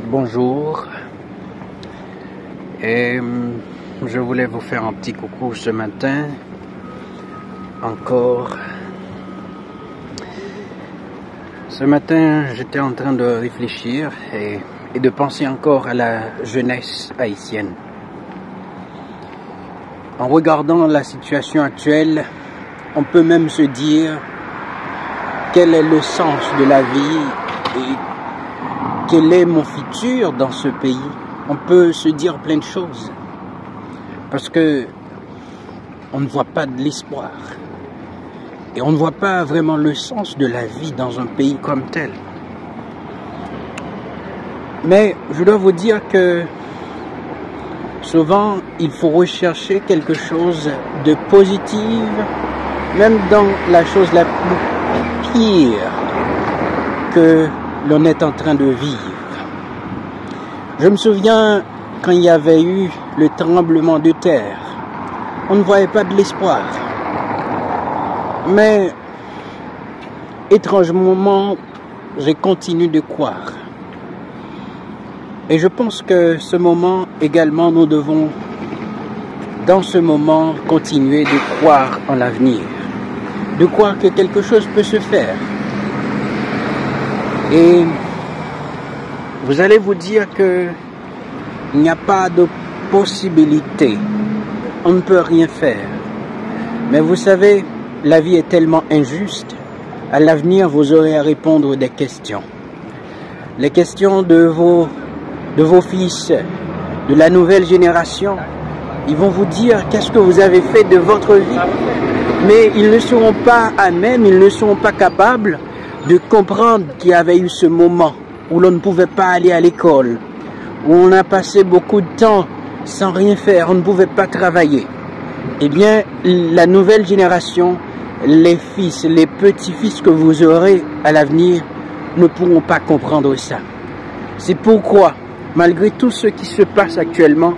Bonjour, et je voulais vous faire un petit coucou ce matin encore. Ce matin, j'étais en train de réfléchir et de penser encore à la jeunesse haïtienne. En regardant la situation actuelle, on peut même se dire quel est le sens de la vie et quel est mon futur dans ce pays. On peut se dire plein de choses parce que on ne voit pas de l'espoir et on ne voit pas vraiment le sens de la vie dans un pays comme tel. Mais je dois vous dire que souvent il faut rechercher quelque chose de positif, même dans la chose la plus pire que l'on est en train de vivre. Je me souviens quand il y avait eu le tremblement de terre, on ne voyait pas de l'espoir. Mais étrangement, j'ai continué de croire. Et je pense que ce moment également, nous devons, dans ce moment, continuer de croire en l'avenir, de croire que quelque chose peut se faire. Et vous allez vous dire que il n'y a pas de possibilité, on ne peut rien faire. Mais vous savez, la vie est tellement injuste, à l'avenir vous aurez à répondre des questions. Les questions de vos fils, de la nouvelle génération. Ils vont vous dire qu'est-ce que vous avez fait de votre vie. Mais ils ne seront pas à même, ils ne seront pas capables de comprendre qu'il y avait eu ce moment où l'on ne pouvait pas aller à l'école, où on a passé beaucoup de temps sans rien faire, on ne pouvait pas travailler. Eh bien, la nouvelle génération, les fils, les petits-fils que vous aurez à l'avenir ne pourront pas comprendre ça. C'est pourquoi, malgré tout ce qui se passe actuellement,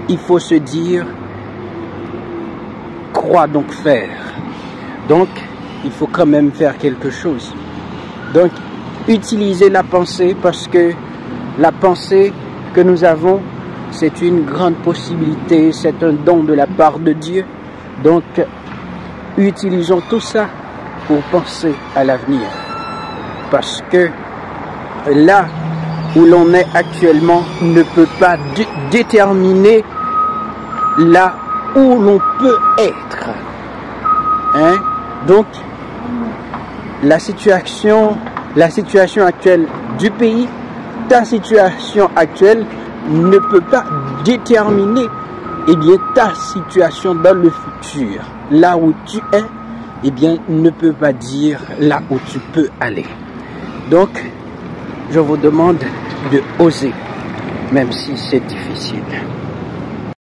il faut se dire, crois donc faire. Donc, il faut quand même faire quelque chose. Donc, utilisez la pensée parce que la pensée que nous avons, c'est une grande possibilité, c'est un don de la part de Dieu. Donc, utilisons tout ça pour penser à l'avenir. Parce que là où l'on est actuellement ne peut pas déterminer là où l'on peut être. Hein? Donc, la situation actuelle du pays, ta situation actuelle ne peut pas déterminer ta situation dans le futur. Là où tu es, ne peut pas dire là où tu peux aller. Donc, je vous demande de oser, même si c'est difficile.